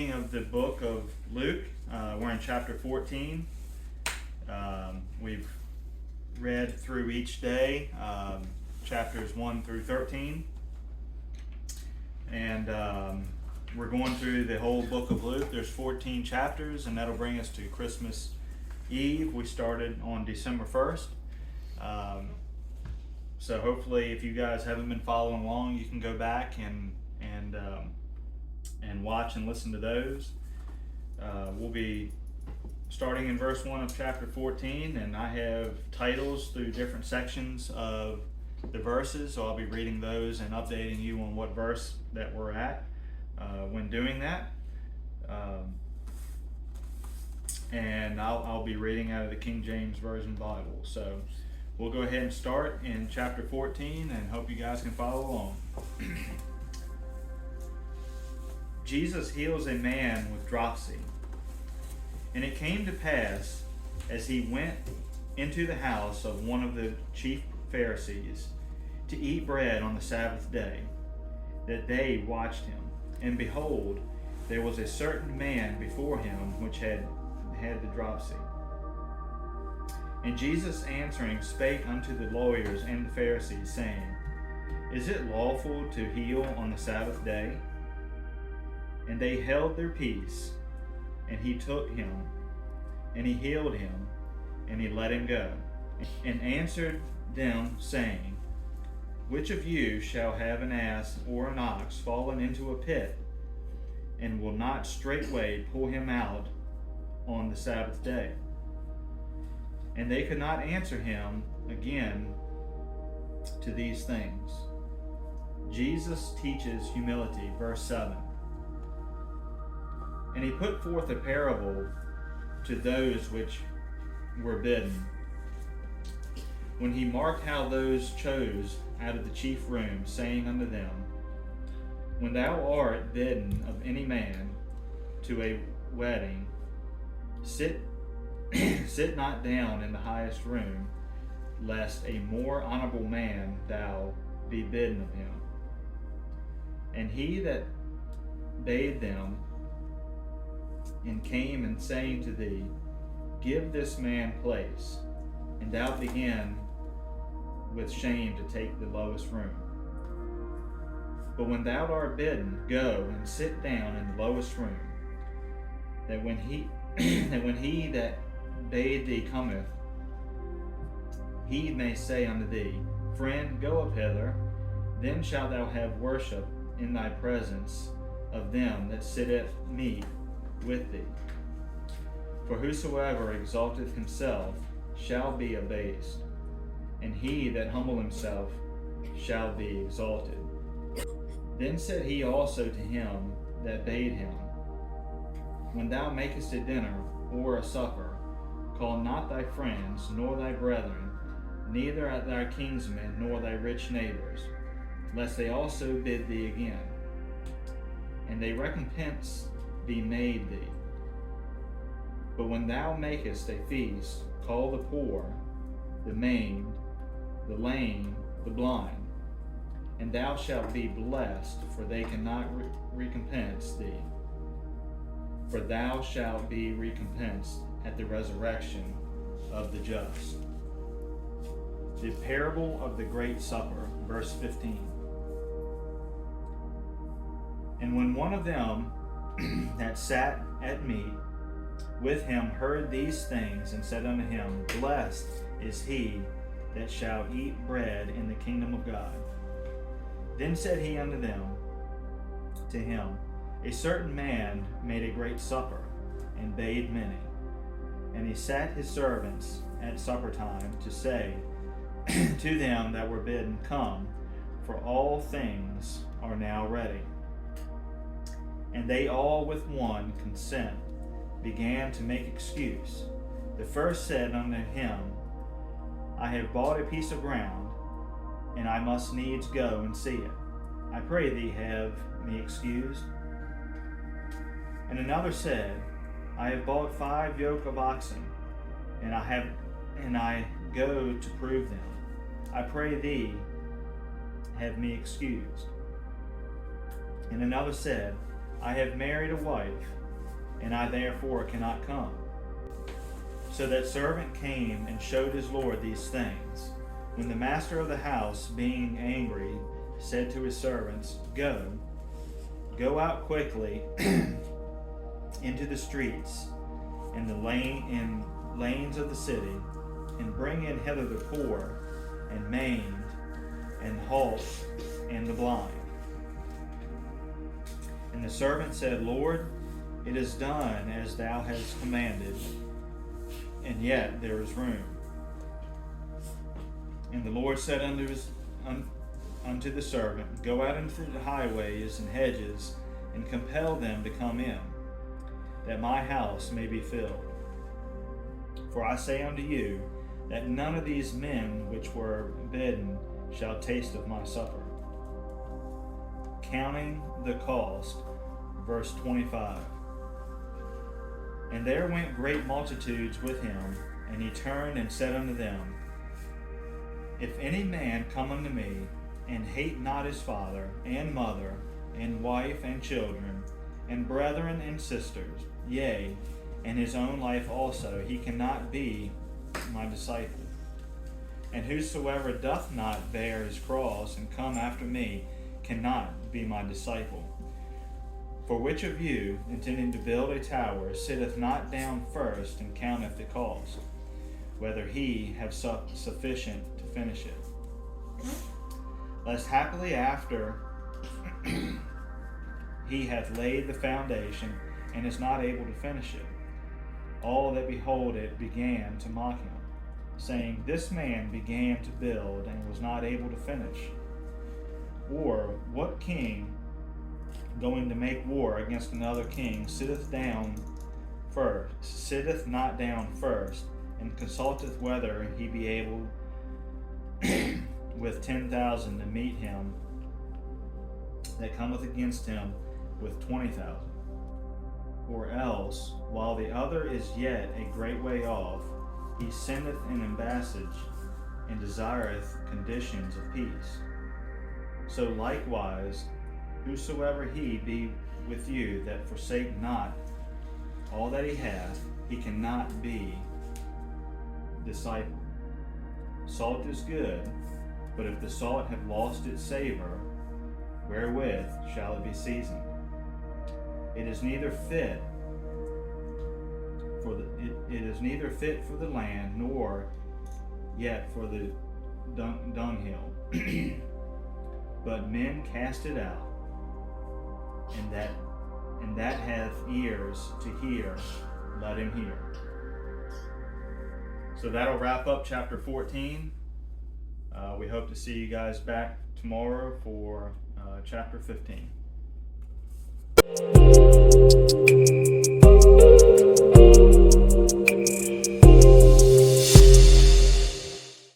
beginning of the book of Luke. We're in chapter 14. We've read through each day, chapters 1 through 13. And we're going through the whole book of Luke. There's 14 chapters, and that'll bring us to Christmas Eve. We started on December 1st. So hopefully, if you guys haven't been following along, you can go back and watch and listen to those. We'll be starting in verse 1 of chapter 14, and I have titles through different sections of the verses, so I'll be reading those and updating you on what verse that we're at when doing that. And I'll be reading out of the King James Version Bible. So we'll go ahead and start in chapter 14 and hope you guys can follow along. Jesus heals a man with dropsy. And it came to pass, as he went into the house of one of the chief Pharisees to eat bread on the Sabbath day, that they watched him. And behold, there was a certain man before him which had the dropsy. And Jesus answering spake unto the lawyers and the Pharisees, saying, Is it lawful to heal on the Sabbath day? And they held their peace, and he took him, and he healed him, and he let him go, and answered them, saying, Which of you shall have an ass or an ox fallen into a pit, and will not straightway pull him out on the Sabbath day? And they could not answer him again to these things. Jesus teaches humility, verse 7. And he put forth a parable to those which were bidden, when he marked how those chose out of the chief room, saying unto them, When thou art bidden of any man to a wedding, sit not down in the highest room, lest a more honorable man thou be bidden of him. And he that bade them and came and saying to thee, Give this man place, and thou begin with shame to take the lowest room. But when thou art bidden, go and sit down in the lowest room, that when he that bade thee cometh, he may say unto thee, Friend, go up hither, then shalt thou have worship in thy presence of them that sit at meat with thee. For whosoever exalteth himself shall be abased, and he that humble himself shall be exalted. Then said he also to him that bade him, When thou makest a dinner or a supper, call not thy friends, nor thy brethren, neither thy kinsmen, nor thy rich neighbors, lest they also bid thee again, and they recompense be made thee. But when thou makest a feast, call the poor, the maimed, the lame, the blind, and thou shalt be blessed, for they cannot recompense thee. For thou shalt be recompensed at the resurrection of the just. The parable of the great supper, verse 15. And when one of them that sat at meat with him heard these things, and said unto him, Blessed is he that shall eat bread in the kingdom of God. Then said he unto them, to him, A certain man made a great supper, and bade many. And he sat his servants at supper time to say to them that were bidden, Come, for all things are now ready. And they all with one consent began to make excuse. The first said unto him, I have bought a piece of ground, and I must needs go and see it. I pray thee, have me excused. And another said, I have bought 5 yoke of oxen, and I go to prove them. I pray thee, have me excused. And another said, I have married a wife, and I therefore cannot come. So that servant came and showed his lord these things. When the master of the house, being angry, said to his servants, Go out quickly into the streets and lanes of the city, and bring in hither the poor, and maimed, and halt, and the blind. And the servant said, Lord, it is done as thou hast commanded, and yet there is room. And the Lord said unto the servant, Go out into the highways and hedges, and compel them to come in, that my house may be filled. For I say unto you, that none of these men which were bidden shall taste of my supper. Counting the cost, verse 25. And there went great multitudes with him, and he turned and said unto them, If any man come unto me, and hate not his father, and mother, and wife, and children, and brethren, and sisters, yea, and his own life also, he cannot be my disciple. And whosoever doth not bear his cross, and come after me, cannot be my disciple. For which of you, intending to build a tower, sitteth not down first, and counteth the cost, whether he have sufficient to finish it? Lest happily after he hath laid the foundation, and is not able to finish it, all that behold it began to mock him, saying, This man began to build, and was not able to finish. Or what king, going to make war against another king, sitteth not down first, and consulteth whether he be able with 10,000 to meet him that cometh against him with 20,000? Or else, while the other is yet a great way off, he sendeth an ambassage, and desireth conditions of peace. So likewise, whosoever he be with you that forsake not all that he hath, he cannot be disciple. Salt is good, but if the salt have lost its savor, wherewith shall it be seasoned? It is neither fit for the land, nor yet for the dunghill. But men cast it out, and that hath ears to hear, let him hear. So that'll wrap up chapter 14. We hope to see you guys back tomorrow for chapter 15.